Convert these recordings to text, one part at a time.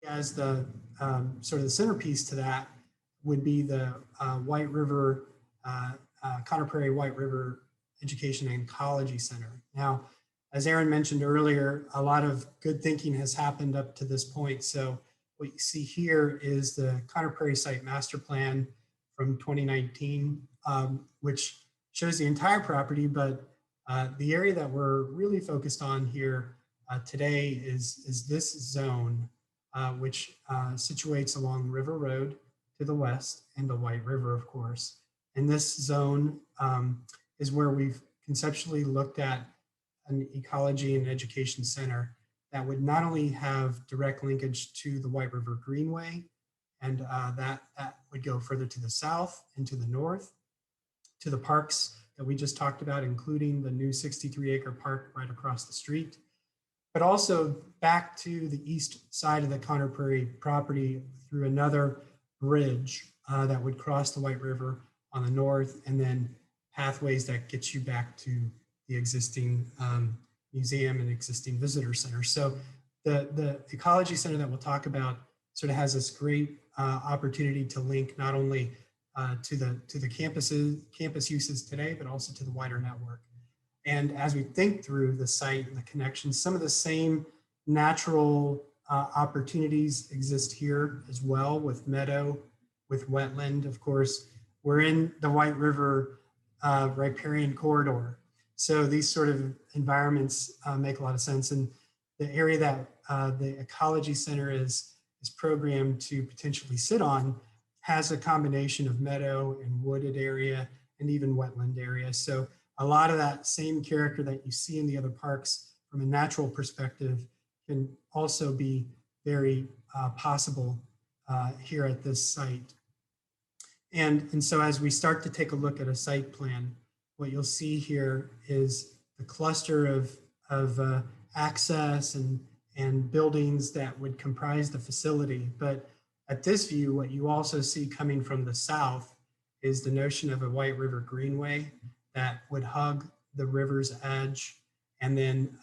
as the sort of the centerpiece to that would be the White River, Conner Prairie White River Education and Ecology Center. Now, as Aaron mentioned earlier, a lot of good thinking has happened up to this point. So what you see here is the Conner Prairie Site Master Plan from 2019, which shows the entire property, but the area that we're really focused on here today is this zone, which situates along River Road to the west and the White River, of course. And this zone is where we've conceptually looked at an ecology and education center that would not only have direct linkage to the White River Greenway, and that would go further to the south and to the north, to the parks that we just talked about, including the new 63-acre park right across the street, but also back to the east side of the Conner Prairie property through another bridge that would cross the White River on the north, and then pathways that get you back to the existing museum and existing visitor center. So the Ecology Center that we'll talk about sort of has this great opportunity to link not only to the campus uses today, but also to the wider network. And as we think through the site and the connections, some of the same natural opportunities exist here as well, with meadow, with wetland. Of course, we're in the White River riparian corridor. So these sort of environments make a lot of sense. And the area that the Ecology Center is programmed to potentially sit on has a combination of meadow and wooded area and even wetland area. So a lot of that same character that you see in the other parks from a natural perspective can also be very possible here at this site. And so as we start to take a look at a site plan, what you'll see here is the cluster of access and buildings that would comprise the facility. But at this view, what you also see coming from the south is the notion of a White River Greenway that would hug the river's edge and then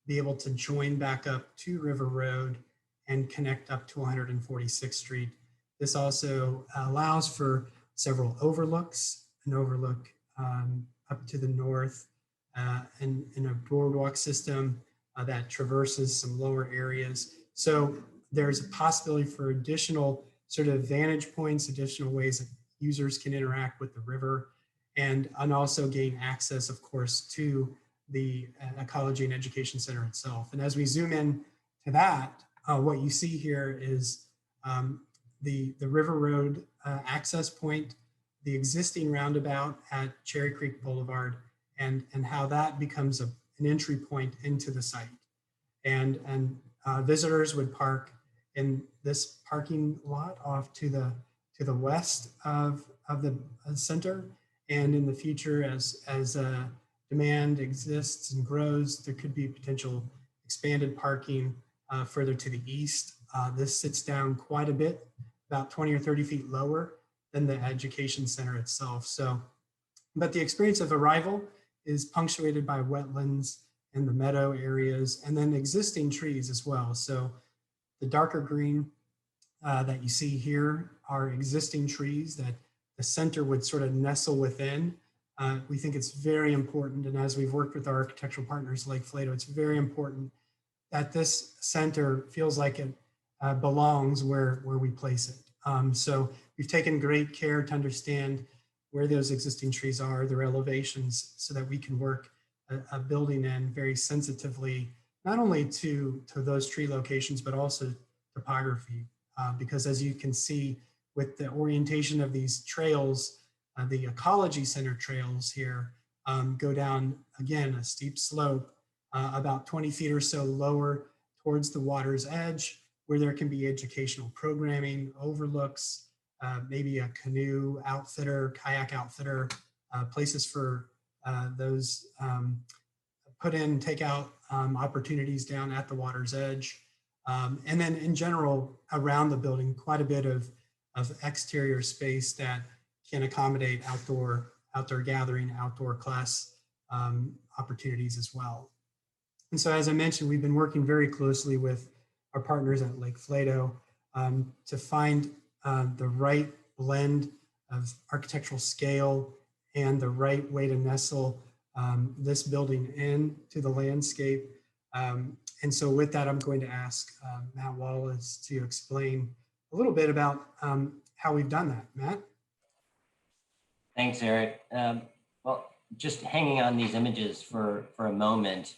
be able to join back up to River Road and connect up to 146th Street. This also allows for several overlooks, an overlook up to the north and a boardwalk system that traverses some lower areas. So there's a possibility for additional sort of vantage points, additional ways that users can interact with the river, and also gain access, of course, to the Ecology and Education Center itself. And as we zoom in to that, what you see here is the River Road access point, the existing roundabout at Cherry Creek Boulevard, and how that becomes an entry point into the site. And visitors would park in this parking lot off to the west of the center. And in the future, as demand exists and grows, there could be potential expanded parking further to the east. This sits down quite a bit, about 20 or 30 feet lower than the education center itself. So, but the experience of arrival is punctuated by wetlands and the meadow areas, and then existing trees as well. So the darker green that you see here are existing trees that the center would sort of nestle within. We think it's very important, and as we've worked with our architectural partners like Flato, it's very important that this center feels like it belongs where we place it. So we've taken great care to understand where those existing trees are, their elevations, so that we can work a building in very sensitively, not only to those tree locations, but also topography. Because as you can see with the orientation of these trails, the Ecology Center trails here go down, again, a steep slope, about 20 feet or so lower towards the water's edge, where there can be educational programming, overlooks, maybe a canoe outfitter, kayak outfitter, places for those put in, take out opportunities down at the water's edge. And then in general, around the building, quite a bit of exterior space that can accommodate outdoor gathering, outdoor class opportunities as well. And so, as I mentioned, we've been working very closely with our partners at Lake Flato to find the right blend of architectural scale and the right way to nestle this building into the landscape. And so with that, I'm going to ask Matt Wallace to explain a little bit about how we've done that. Matt? Thanks, Eric. Well, just hanging on these images for a moment,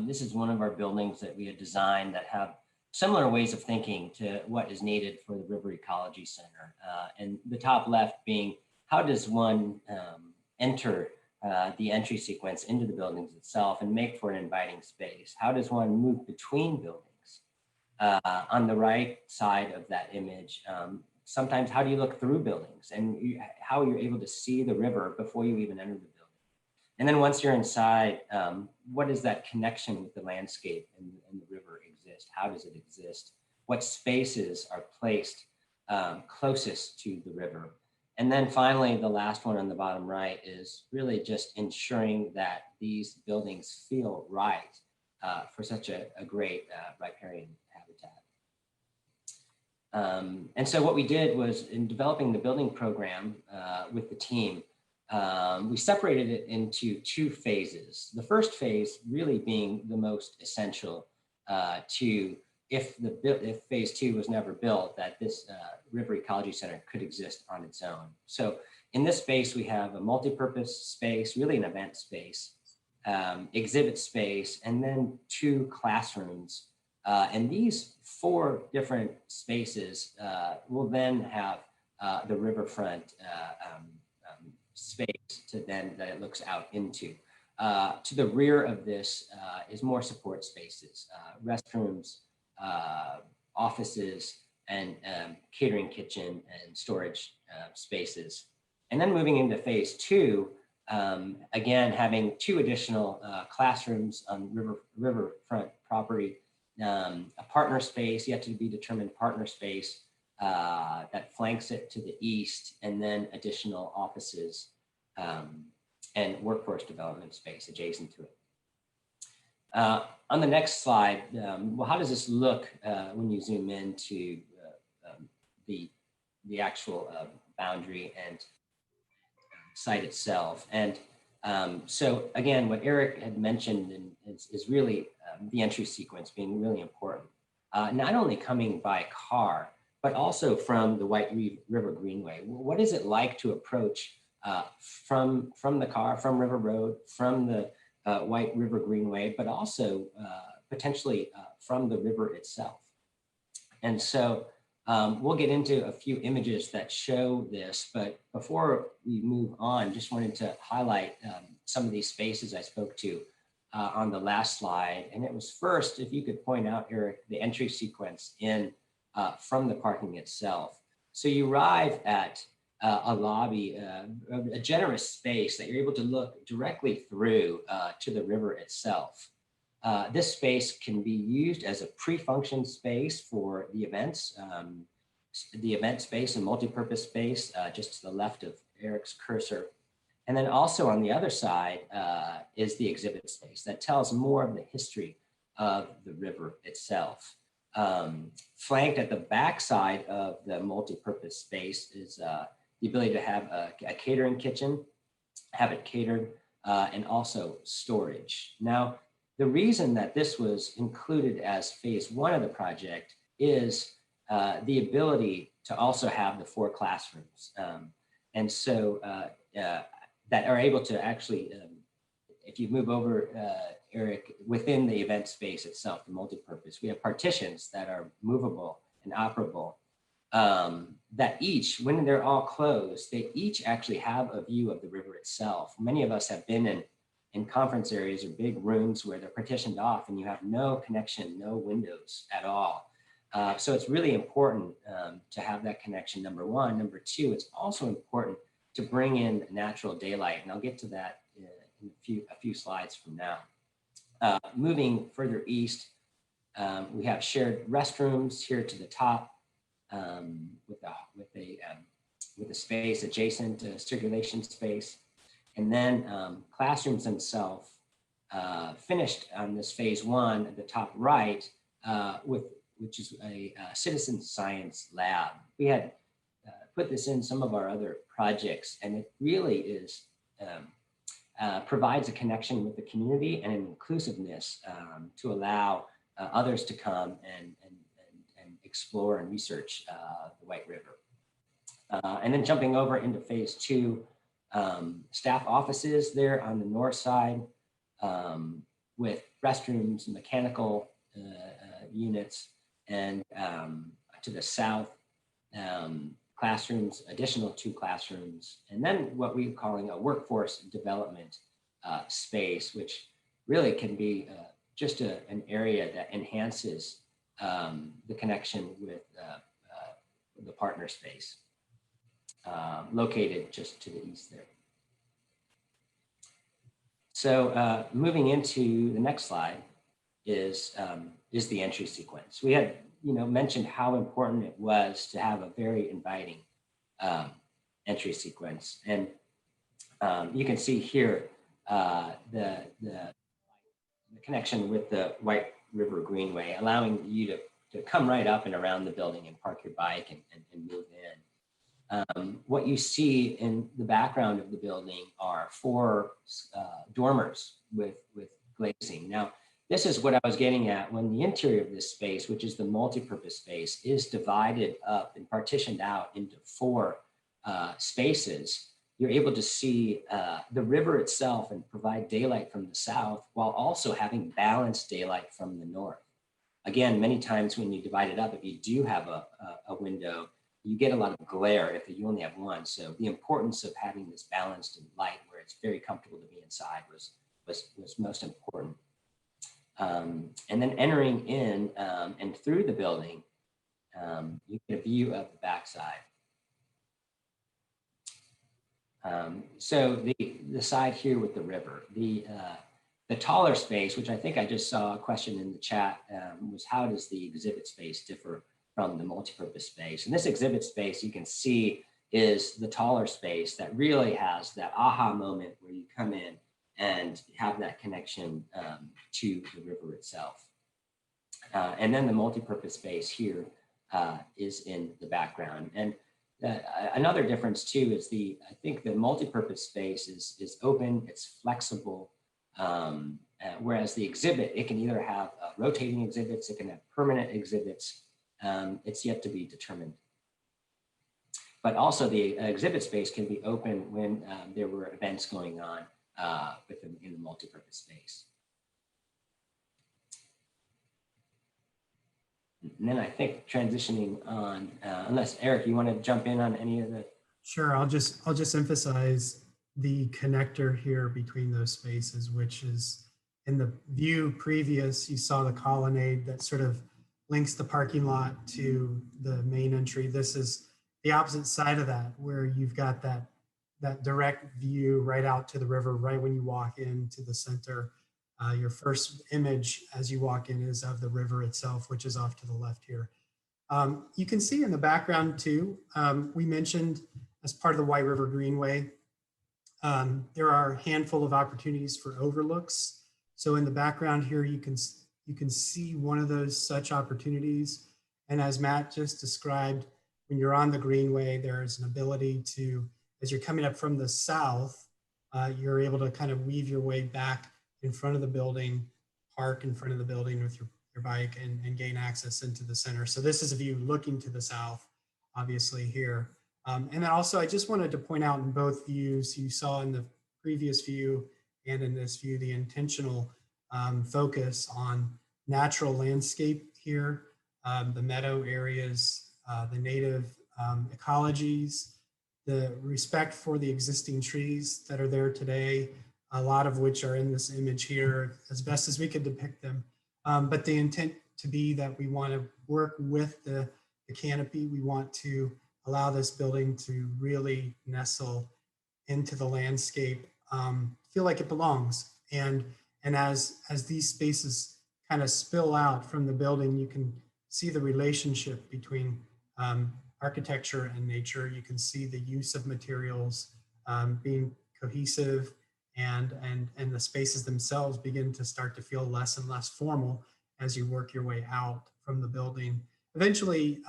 this is one of our buildings that we had designed that have similar ways of thinking to what is needed for the River Ecology Center. And the top left being, how does one enter the entry sequence into the buildings itself and make for an inviting space? How does one move between buildings? On the right side of that image, sometimes how do you look through buildings and how you're able to see the river before you even enter the building? And then once you're inside, what is that connection with the landscape and the river exist? How does it exist? What spaces are placed closest to the river? And then finally, the last one on the bottom right is really just ensuring that these buildings feel right for such a great riparian habitat. And so what we did was, in developing the building program with the team, we separated it into two phases. The first phase really being the most essential to, if phase two was never built, that this River Ecology Center could exist on its own. So in this space, we have a multi-purpose space, really an event space, exhibit space, and then 2 classrooms. And these 4 different spaces will then have the riverfront space that it looks out into. To the rear of this is more support spaces, restrooms, offices, and catering kitchen and storage spaces. And then moving into phase 2, again, having 2 additional classrooms on riverfront property, a partner space, yet to be determined partner space that flanks it to the east, and then additional offices and workforce development space adjacent to it. On the next slide, well, how does this look when you zoom into the actual boundary and site itself? And so again, what Eric had mentioned is really the entry sequence being really important. Not only coming by car, but also from the White River Greenway. What is it like to approach from the car, from River Road, from the White River Greenway, but also potentially from the river itself? And so we'll get into a few images that show this, but before we move on, just wanted to highlight some of these spaces I spoke to on the last slide. And it was first, if you could point out, Eric, the entry sequence in from the parking itself. So you arrive at a lobby, a generous space that you're able to look directly through to the river itself. This space can be used as a pre-function space for the events, the event space and multi-purpose space just to the left of Eric's cursor. And then also on the other side is the exhibit space that tells more of the history of the river itself. Flanked at the back side of the multi-purpose space is the ability to have a catering kitchen, have it catered, and also storage. Now, the reason that this was included as phase 1 of the project is the ability to also have the 4 classrooms. And so that are able to actually, if you move over, Eric, within the event space itself, the multipurpose, we have partitions that are movable and operable that each, when they're all closed, they each actually have a view of the river itself. Many of us have been in conference areas or big rooms where they're partitioned off and you have no connection, no windows at all. So it's really important to have that connection, number one. Number two, it's also important to bring in natural daylight, and I'll get to that in a few slides from now. Moving further east, we have shared restrooms here to the top with a space adjacent to circulation space, and then classrooms themselves finished on this phase 1 at the top right with which is a citizen science lab. We had put this in some of our other projects, and it really is provides a connection with the community and an inclusiveness to allow others to come and explore and research the White River. And then jumping over into phase 2, staff offices there on the north side with restrooms, mechanical units, and to the south, classrooms, additional 2 classrooms, and then what we're calling a workforce development space, which really can be just an area that enhances the connection with the partner space located just to the east there. So moving into the next slide is the entry sequence. We had mentioned how important it was to have a very inviting entry sequence, and you can see here the connection with the White River Greenway, allowing you to come right up and around the building and park your bike and move in. What you see in the background of the building are 4 dormers with glazing. Now, this is what I was getting at when the interior of this space, which is the multi-purpose space, is divided up and partitioned out into 4 spaces. You're able to see the river itself and provide daylight from the south while also having balanced daylight from the north. Again, many times when you divide it up, if you do have a window, you get a lot of glare if you only have one. So the importance of having this balanced light where it's very comfortable to be inside was most important. And then entering in and through the building, you get a view of the backside. So the side here with the river, the taller space, which I think I just saw a question in the chat, was how does the exhibit space differ from the multipurpose space? And this exhibit space you can see is the taller space that really has that aha moment where you come in and have that connection to the river itself. And then the multipurpose space here is in the background. And another difference too is I think the multipurpose space is open, it's flexible, whereas the exhibit, it can either have rotating exhibits, it can have permanent exhibits. It's yet to be determined. But also the exhibit space can be open when there were events going on in the multipurpose space. And then I think transitioning on, unless Eric, you want to jump in on any of the. Sure, I'll just emphasize the connector here between those spaces, which is in the view previous, you saw the colonnade that sort of links the parking lot to the main entry. This is the opposite side of that, where you've got that direct view right out to the river, right when you walk into the center. Your first image as you walk in is of the river itself, which is off to the left here. You can see in the background too, we mentioned as part of the White River Greenway, there are a handful of opportunities for overlooks. So in the background here, you can see one of those such opportunities. And as Matt just described, when you're on the Greenway, there's an ability to, as you're coming up from the south, you're able to kind of weave your way back in front of the building, park in front of the building with your bike and gain access into the center. So this is a view looking to the south, obviously here. And then also, I just wanted to point out in both views, you saw in the previous view and in this view, the intentional focus on natural landscape here, the meadow areas, the native ecologies, the respect for the existing trees that are there today, a lot of which are in this image here as best as we could depict them. But the intent to be that we want to work with the canopy. We want to allow this building to really nestle into the landscape, feel like it belongs. And as these spaces kind of spill out from the building, you can see the relationship between architecture and nature. You can see the use of materials being cohesive, and the spaces themselves begin to start to feel less and less formal as you work your way out from the building. Eventually,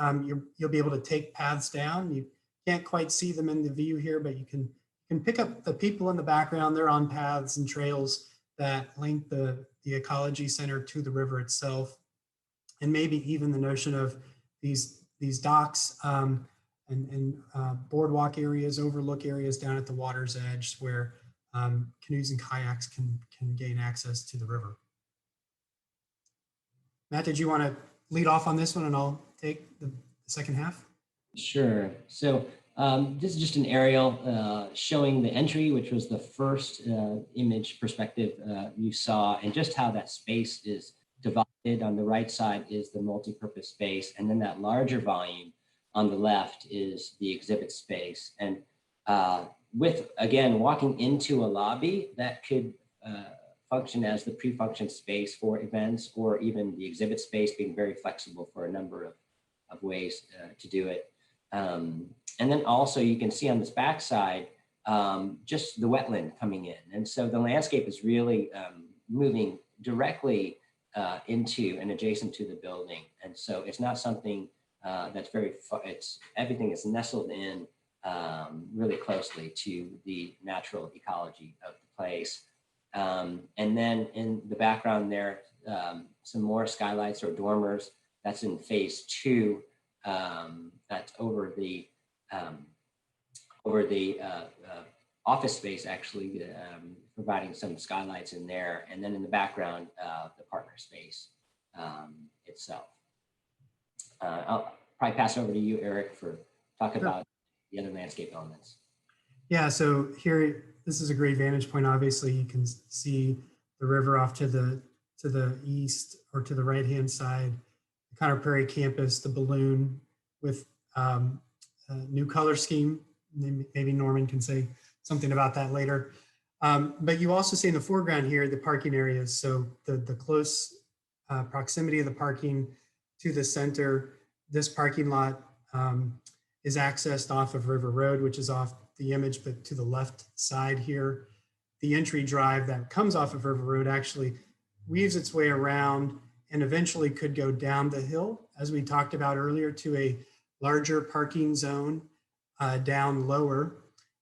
you'll be able to take paths down. You can't quite see them in the view here, but you can pick up the people in the background. They're on paths and trails that link the Ecology Center to the river itself, and maybe even the notion of these docks and boardwalk areas, overlook areas down at the water's edge where canoes and kayaks can gain access to the river. Matt, did you want to lead off on this one and I'll take the second half? Sure. So this is just an aerial showing the entry, which was the first image perspective you saw, and just how that space is divided. On the right side is the multi-purpose space, and then that larger volume on the left is the exhibit space. And with, again, walking into a lobby that could function as the pre-function space for events, or even the exhibit space being very flexible for a number of ways to do it. And then also you can see on this backside, just the wetland coming in. And so the landscape is really moving directly into and adjacent to the building. And so it's not something that's very, everything is nestled in really closely to the natural ecology of the place. And then in the background there, some more skylights or dormers. That's in phase 2. That's over the office space, actually, providing some skylights in there. And then in the background, the partner space itself. I'll probably pass over to you, Eric, for talk about the other landscape elements. Yeah, so here, this is a great vantage point. Obviously, you can see the river off to the east or to the right-hand side, the Conner Prairie campus, the balloon with a new color scheme. Maybe Norman can say something about that later. But you also see in the foreground here, the parking areas. So the close proximity of the parking to the center. This parking lot is accessed off of River Road, which is off the image, but to the left side here. The entry drive that comes off of River Road actually weaves its way around and eventually could go down the hill, as we talked about earlier, to a larger parking zone down lower.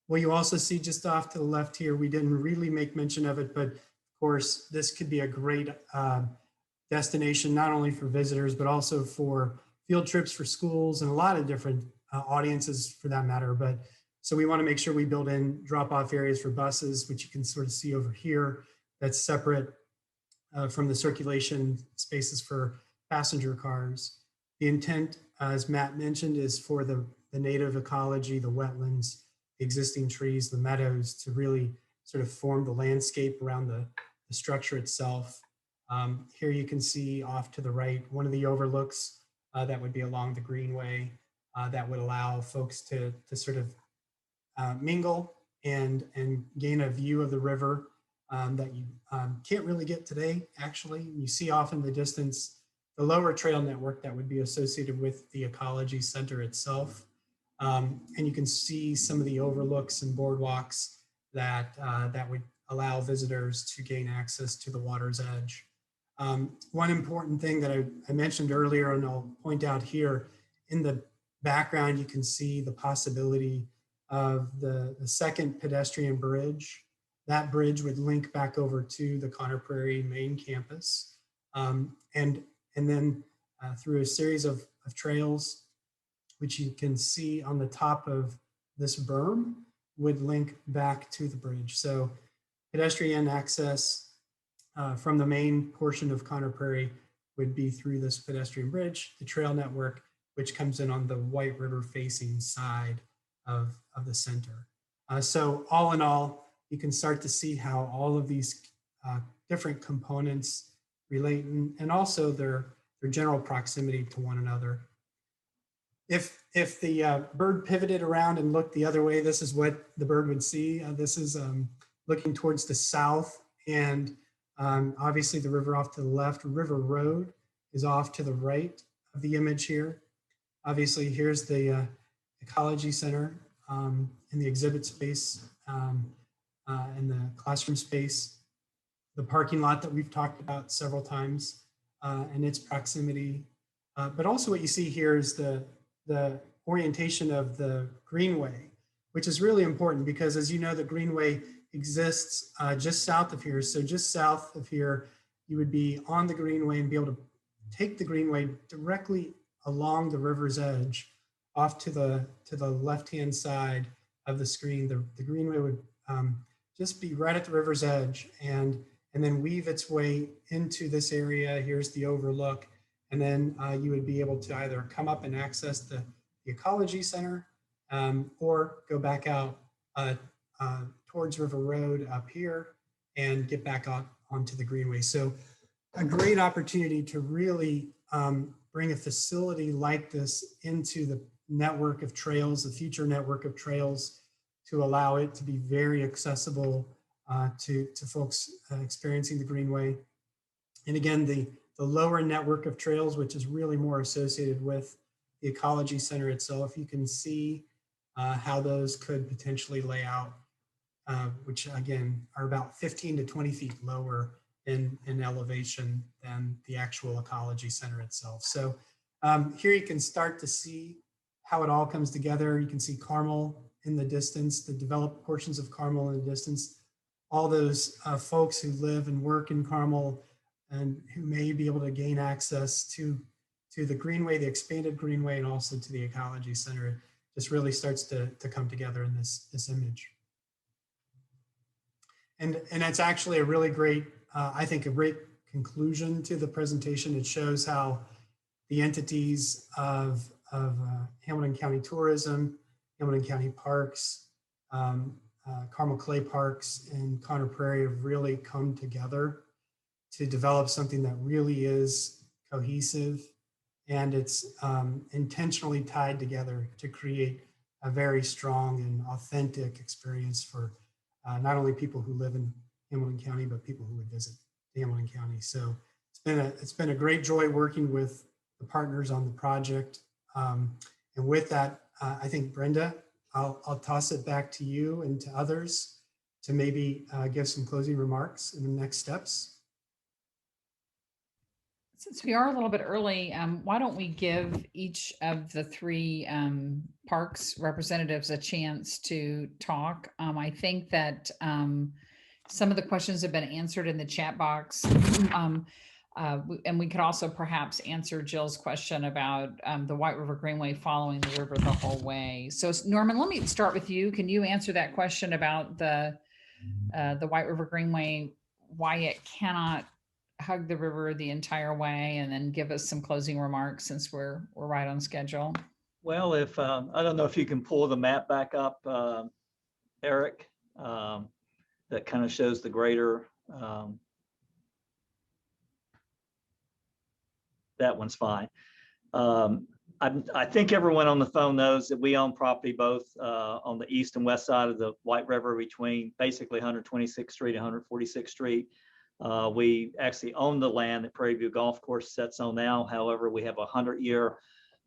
Well, you also see just off to the left here, we didn't really make mention of it, but of course, this could be a great destination, not only for visitors, but also for field trips for schools and a lot of different audiences for that matter. But so we want to make sure we build in drop-off areas for buses, which you can sort of see over here. That's separate from the circulation spaces for passenger cars. The intent, as Matt mentioned, is for the native ecology, the wetlands, the existing trees, the meadows, to really sort of form the landscape around the structure itself. Here you can see off to the right, one of the overlooks that would be along the Greenway that would allow folks to sort of mingle and gain a view of the river that you can't really get today, actually. You see off in the distance the lower trail network that would be associated with the Ecology Center itself. And you can see some of the overlooks and boardwalks that would allow visitors to gain access to the water's edge. One important thing that I mentioned earlier, and I'll point out here, in the background, you can see the possibility of the second pedestrian bridge. That bridge would link back over to the Conner Prairie main campus. And then through a series of trails, which you can see on the top of this berm, would link back to the bridge. So pedestrian access from the main portion of Conner Prairie would be through this pedestrian bridge, the trail network, which comes in on the White River facing side of the center. So all in all, you can start to see how all of these different components relate, and also their general proximity to one another. If the bird pivoted around and looked the other way, this is what the bird would see. This is looking towards the south, and obviously the river off to the left. River Road is off to the right of the image here. Obviously, here's the Ecology Center and the exhibit space and the classroom space, the parking lot that we've talked about several times, and its proximity. But also what you see here is the orientation of the Greenway, which is really important because, as you know, the Greenway exists just south of here. So just south of here, you would be on the Greenway and be able to take the Greenway directly along the river's edge off to the left-hand side of the screen. The Greenway would just be right at the river's edge and then weave its way into this area. Here's the overlook. And then you would be able to either come up and access the Ecology Center or go back out towards River Road up here and get back out onto the Greenway. So a great opportunity to really bring a facility like this into the network of trails, the future network of trails, to allow it to be very accessible to folks experiencing the Greenway. And again, the lower network of trails, which is really more associated with the Ecology Center itself, you can see how those could potentially lay out, which again are about 15 to 20 feet lower in elevation than the actual Ecology Center itself. So here you can start to see how it all comes together. You can see Carmel in the distance, the developed portions of Carmel in the distance, all those folks who live and work in Carmel and who may be able to gain access to the Greenway, the expanded Greenway, and also to the Ecology Center. It just really starts to come together in this image. And it's actually a really great, I think, a great conclusion to the presentation. It shows how the entities of Hamilton County Tourism, Hamilton County Parks, Carmel Clay Parks, and Conner Prairie have really come together to develop something that really is cohesive, and it's intentionally tied together to create a very strong and authentic experience for not only people who live in Hamilton County, but people who would visit Hamilton County. So it's been a great joy working with the partners on the project. And with that, I think, Brenda, I'll toss it back to you and to others to maybe give some closing remarks and the next steps. Since we are a little bit early, why don't we give each of the three parks representatives a chance to talk? I think that some of the questions have been answered in the chat box. And we could also perhaps answer Jill's question about the White River Greenway following the river the whole way. So Norman, let me start with you. Can you answer that question about the White River Greenway, why it cannot hug the river the entire way, and then give us some closing remarks since we're right on schedule? Well, if I don't know if you can pull the map back up, Eric, that kind of shows the greater, that one's fine. I think everyone on the phone knows that we own property both on the east and west side of the White River, between basically 126th Street and 146th Street. We actually own the land that Prairie View Golf Course sits on now. However, we have a 100-year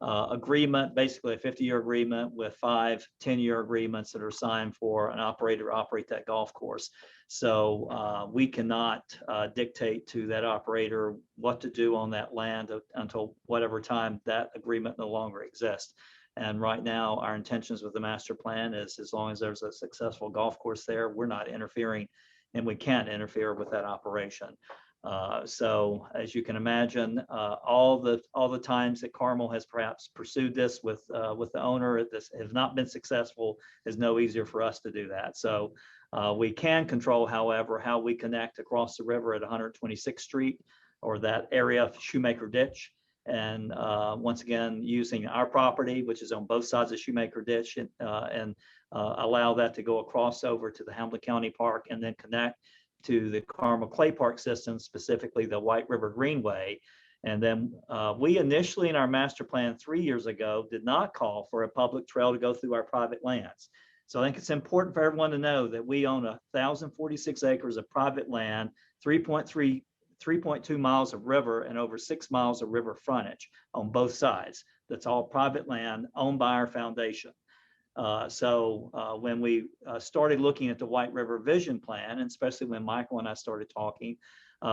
agreement, basically a 50-year agreement with 5 10-year agreements that are signed for an operator to operate that golf course. So we cannot dictate to that operator what to do on that land until whatever time that agreement no longer exists. And right now, our intentions with the master plan is, as long as there's a successful golf course there, we're not interfering, and we can't interfere with that operation. So as you can imagine, all the times that Carmel has perhaps pursued this with the owner, this has not been successful. It's no easier for us to do that. So we can control, however, how we connect across the river at 126th Street, or that area of Shoemaker Ditch. And once again, using our property, which is on both sides of Shoemaker Ditch, and allow that to go across over to the Hamilton County Park and then connect to the Carmel Clay Park system, specifically the White River Greenway. And then we initially in our master plan 3 years ago did not call for a public trail to go through our private lands. So I think it's important for everyone to know that we own 1,046 acres of private land, 3.2 miles of river, and over 6 miles of river frontage on both sides. That's all private land owned by our foundation. So when we started looking at the White River Vision Plan, and especially when Michael and I started talking,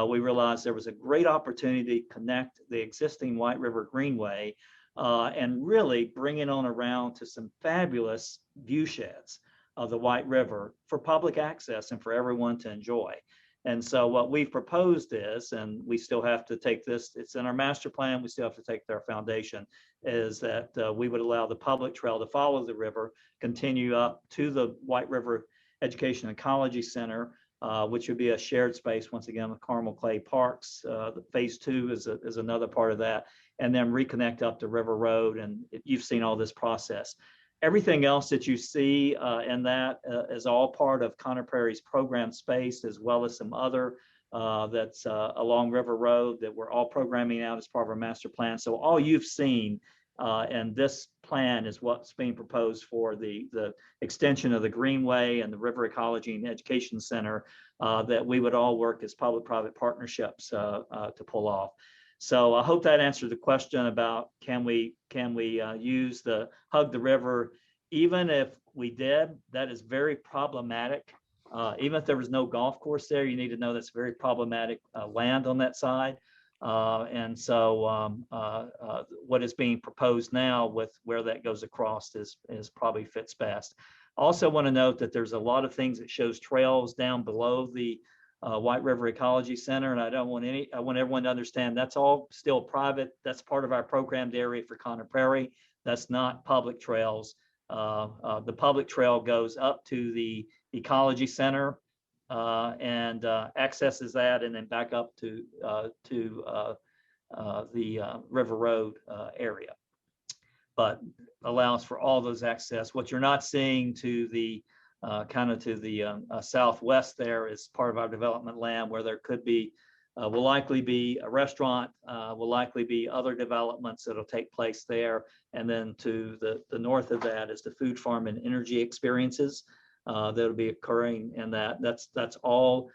we realized there was a great opportunity to connect the existing White River Greenway and really bring it on around to some fabulous view sheds of the White River for public access and for everyone to enjoy. And so what we've proposed is, and we still have to take this, it's in our master plan, we still have to take their foundation, is that we would allow the public trail to follow the river, continue up to the White River Education Ecology Center, which would be a shared space, once again, with Carmel Clay Parks. Phase 2 is another part of that, and then reconnect up to River Road. And you've seen all this process. Everything else that you see in that is all part of Conner Prairie's program space, as well as some other that's along River Road that we're all programming out as part of our master plan. So all you've seen and this plan is what's being proposed for the extension of the Greenway and the River Ecology and Education Center that we would all work as public-private partnerships to pull off. So I hope that answered the question about can we use the Hug the River. Even if we did, that is very problematic. Even if there was no golf course there, you need to know that's very problematic land on that side. And so what is being proposed now with where that goes across is probably fits best. Also want to note that there's a lot of things that shows trails down below the White River Ecology Center. And I want everyone to understand that's all still private. That's part of our programmed area for Conner Prairie. That's not public trails. The public trail goes up to the Ecology Center and accesses that, and then back up to the River Road area, but allows for all those access. What you're not seeing to the kind of to the southwest there is part of our development land where there could be, will likely be a restaurant, will likely be other developments that'll take place there. And then to the north of that is the food farm and energy experiences that'll be occurring. And that's all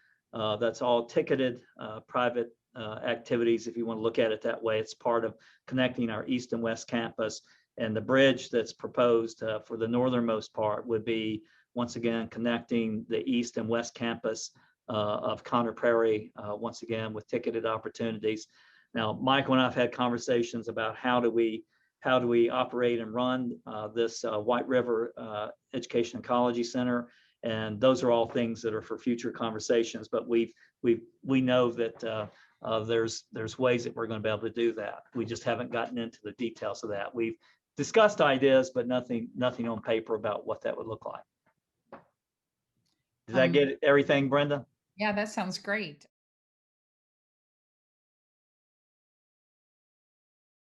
ticketed private activities, if you want to look at it that way. It's part of connecting our east and west campus. And the bridge that's proposed for the northernmost part would be, once again, connecting the east and west campus of Conner Prairie, once again, with ticketed opportunities. Now, Michael and I've had conversations about how do we operate and run this White River Education Ecology Center, and those are all things that are for future conversations. But we know that there's ways that we're going to be able to do that. We just haven't gotten into the details of that. We've discussed ideas, but nothing on paper about what that would look like. Did I get everything, Brenda? Yeah, that sounds great.